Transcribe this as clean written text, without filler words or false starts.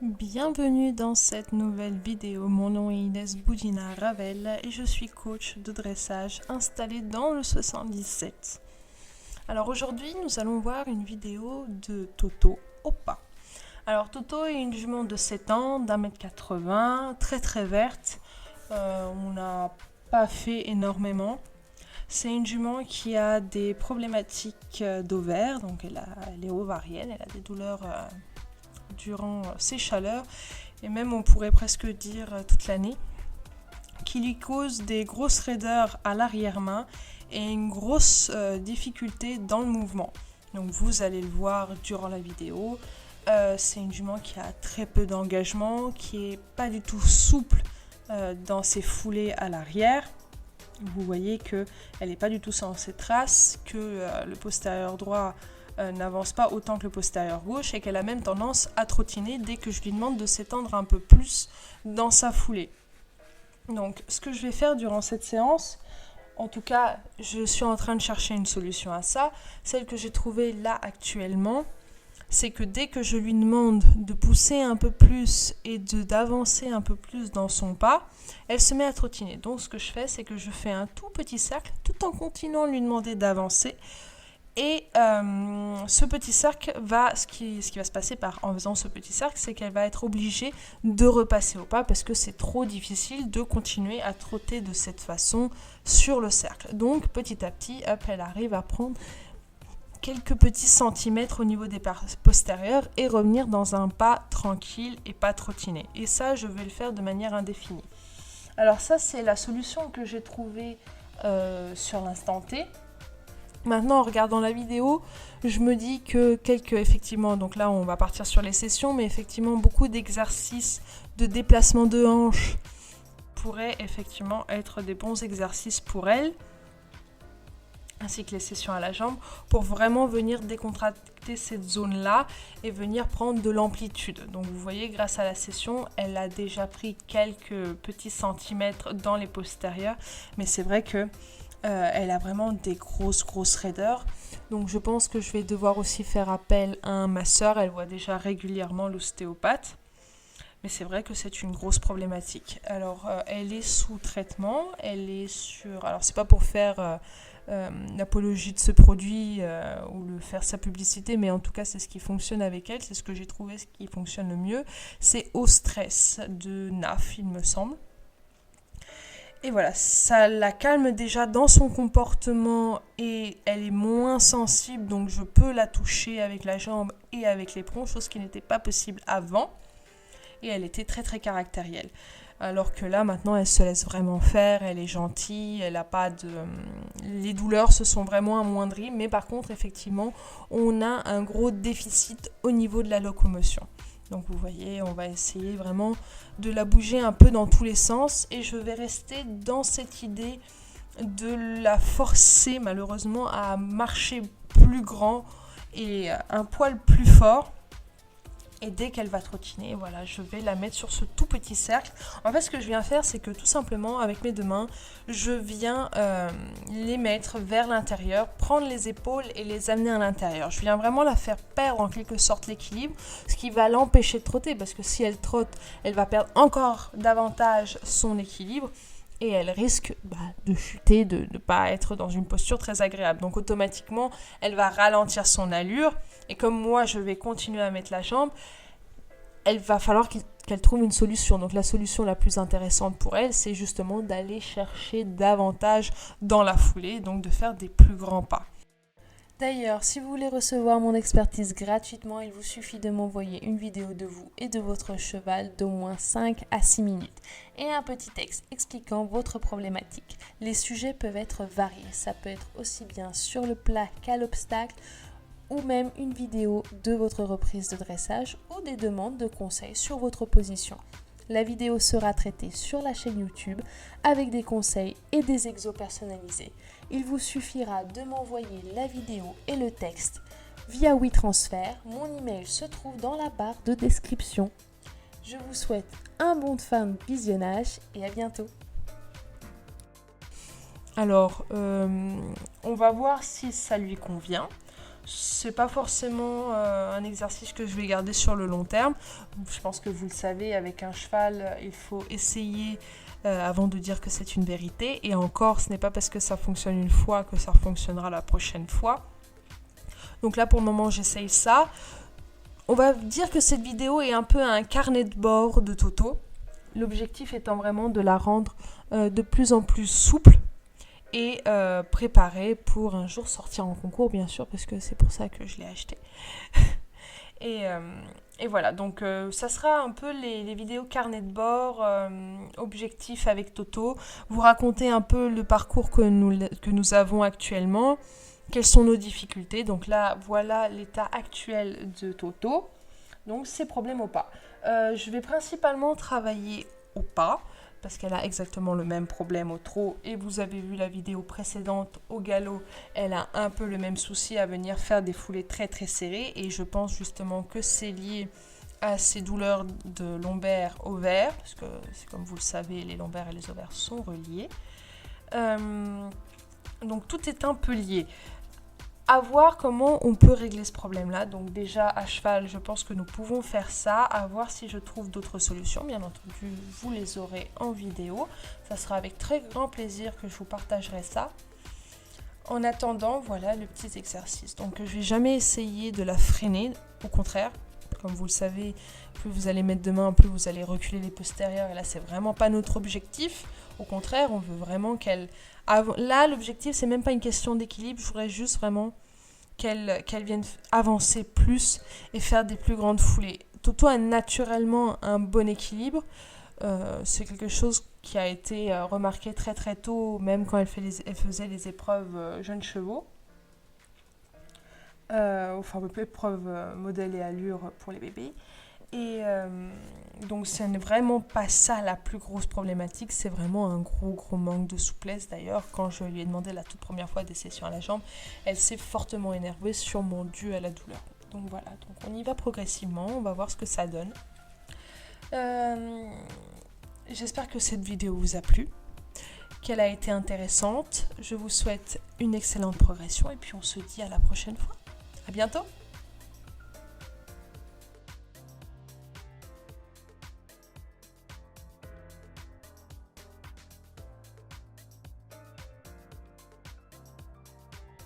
Bienvenue dans cette nouvelle vidéo. Mon nom est Inès Boudina Ravel et je suis coach de dressage installée dans le 77. Alors aujourd'hui, nous allons voir une vidéo de Toto au pas. Alors Toto est une jument de 7 ans, d'1m80, très verte. On n'a pas fait énormément. C'est une jument qui a des problématiques d'ovaires, donc elle est ovarienne, elle a des douleurs durant ces chaleurs, et même on pourrait presque dire toute l'année, qui lui cause des grosses raideurs à l'arrière-main et une grosse difficulté dans le mouvement. Donc vous allez le voir durant la vidéo. C'est une jument qui a très peu d'engagement, qui est pas du tout souple dans ses foulées à l'arrière. Vous voyez qu'elle n'est pas du tout sans ses traces, que le postérieur droit n'avance pas autant que le postérieur gauche et qu'elle a même tendance à trottiner dès que je lui demande de s'étendre un peu plus dans sa foulée. Donc ce que je vais faire durant cette séance, en tout cas je suis en train de chercher une solution à ça, celle que j'ai trouvée là actuellement, c'est que dès que je lui demande de pousser un peu plus et d'avancer un peu plus dans son pas, elle se met à trottiner. Donc ce que je fais, c'est que je fais un tout petit cercle tout en continuant de lui demander d'avancer. Et ce petit cercle ce qui va se passer en faisant ce petit cercle, c'est qu'elle va être obligée de repasser au pas parce que c'est trop difficile de continuer à trotter de cette façon sur le cercle. Donc petit à petit, hop, elle arrive à prendre quelques petits centimètres au niveau des postérieurs et revenir dans un pas tranquille et pas trottiner. Et ça, je vais le faire de manière indéfinie. Alors ça, c'est la solution que j'ai trouvée sur l'instant T. Maintenant, en regardant la vidéo, je me dis que effectivement, donc là on va partir sur les sessions, mais effectivement beaucoup d'exercices de déplacement de hanche pourraient effectivement être des bons exercices pour elle, ainsi que les sessions à la jambe, pour vraiment venir décontracter cette zone-là et venir prendre de l'amplitude. Donc vous voyez, grâce à la session, elle a déjà pris quelques petits centimètres dans les postérieurs, mais c'est vrai que elle a vraiment des grosses raideurs. Donc je pense que je vais devoir aussi faire appel à un masseur. Elle voit déjà régulièrement l'ostéopathe. Mais c'est vrai que c'est une grosse problématique. Alors elle est sous traitement. Elle est sur... Alors c'est pas pour faire l'apologie de ce produit ou faire sa publicité, mais en tout cas c'est ce qui fonctionne avec elle. C'est ce que j'ai trouvé ce qui fonctionne le mieux. C'est Ostress de NAF, il me semble. Et voilà, ça la calme déjà dans son comportement et elle est moins sensible, donc je peux la toucher avec la jambe et avec l'éperon, chose qui n'était pas possible avant. Et elle était très caractérielle. Alors que là, maintenant, elle se laisse vraiment faire, elle est gentille, elle a pas de... Les douleurs se sont vraiment amoindries, mais par contre, effectivement, on a un gros déficit au niveau de la locomotion. Donc vous voyez, on va essayer vraiment de la bouger un peu dans tous les sens et je vais rester dans cette idée de la forcer malheureusement à marcher plus grand et un poil plus fort. Et dès qu'elle va trottiner, voilà, je vais la mettre sur ce tout petit cercle. En fait, ce que je viens faire, c'est que tout simplement, avec mes deux mains, je viens les mettre vers l'intérieur, prendre les épaules et les amener à l'intérieur. Je viens vraiment la faire perdre en quelque sorte l'équilibre, ce qui va l'empêcher de trotter, parce que si elle trotte, elle va perdre encore davantage son équilibre. Et elle risque de chuter, de ne pas être dans une posture très agréable. Donc automatiquement, elle va ralentir son allure. Et comme moi, je vais continuer à mettre la jambe, elle va falloir qu'elle trouve une solution. Donc la solution la plus intéressante pour elle, c'est justement d'aller chercher davantage dans la foulée, donc de faire des plus grands pas. D'ailleurs, si vous voulez recevoir mon expertise gratuitement, il vous suffit de m'envoyer une vidéo de vous et de votre cheval d'au moins 5 à 6 minutes et un petit texte expliquant votre problématique. Les sujets peuvent être variés, ça peut être aussi bien sur le plat qu'à l'obstacle ou même une vidéo de votre reprise de dressage ou des demandes de conseils sur votre position. La vidéo sera traitée sur la chaîne YouTube avec des conseils et des exos personnalisés. Il vous suffira de m'envoyer la vidéo et le texte via WeTransfer. Mon email se trouve dans la barre de description. Je vous souhaite un bon fin de visionnage et à bientôt. Alors, on va voir si ça lui convient. C'est pas forcément un exercice que je vais garder sur le long terme. Je pense que vous le savez, avec un cheval, il faut essayer avant de dire que c'est une vérité. Et encore, ce n'est pas parce que ça fonctionne une fois que ça fonctionnera la prochaine fois. Donc là, pour le moment, j'essaye ça. On va dire que cette vidéo est un peu un carnet de bord de Toto. L'objectif étant vraiment de la rendre de plus en plus souple et préparée pour un jour sortir en concours, bien sûr, parce que c'est pour ça que je l'ai acheté. Et voilà, donc ça sera un peu les vidéos carnet de bord, objectif avec Toto, vous raconter un peu le parcours que nous avons actuellement, quelles sont nos difficultés. Donc là, voilà l'état actuel de Toto, donc ses problèmes au pas. Je vais principalement travailler au pas, parce qu'elle a exactement le même problème au trot, et vous avez vu la vidéo précédente au galop, elle a un peu le même souci à venir faire des foulées très très serrées, et je pense justement que c'est lié à ces douleurs de lombaire ovaire, parce que comme vous le savez, les lombaires et les ovaires sont reliés. Donc tout est un peu lié. À voir comment on peut régler ce problème-là. Donc déjà à cheval, je pense que nous pouvons faire ça. À voir si je trouve d'autres solutions. Bien entendu, vous les aurez en vidéo. Ça sera avec très grand plaisir que je vous partagerai ça. En attendant, voilà le petit exercice. Donc je ne vais jamais essayer de la freiner. Au contraire, comme vous le savez, plus vous allez mettre de main, plus vous allez reculer les postérieurs. Et là, c'est vraiment pas notre objectif. Au contraire, on veut vraiment qu'elle... Là, l'objectif, c'est même pas une question d'équilibre. Je voudrais juste vraiment qu'elle vienne avancer plus et faire des plus grandes foulées. Toto a naturellement un bon équilibre. C'est quelque chose qui a été remarqué très très tôt, même quand elle faisait les épreuves jeunes chevaux. Enfin, épreuves modèle et allure pour les bébés. Et donc ce n'est vraiment pas ça la plus grosse problématique, c'est vraiment un gros manque de souplesse. D'ailleurs, quand je lui ai demandé la toute première fois des sessions à la jambe, elle s'est fortement énervée, sûrement due à la douleur. Donc voilà, donc on y va progressivement, on va voir ce que ça donne. J'espère que cette vidéo vous a plu, qu'elle a été intéressante. Je vous souhaite une excellente progression et puis on se dit à la prochaine fois. À bientôt!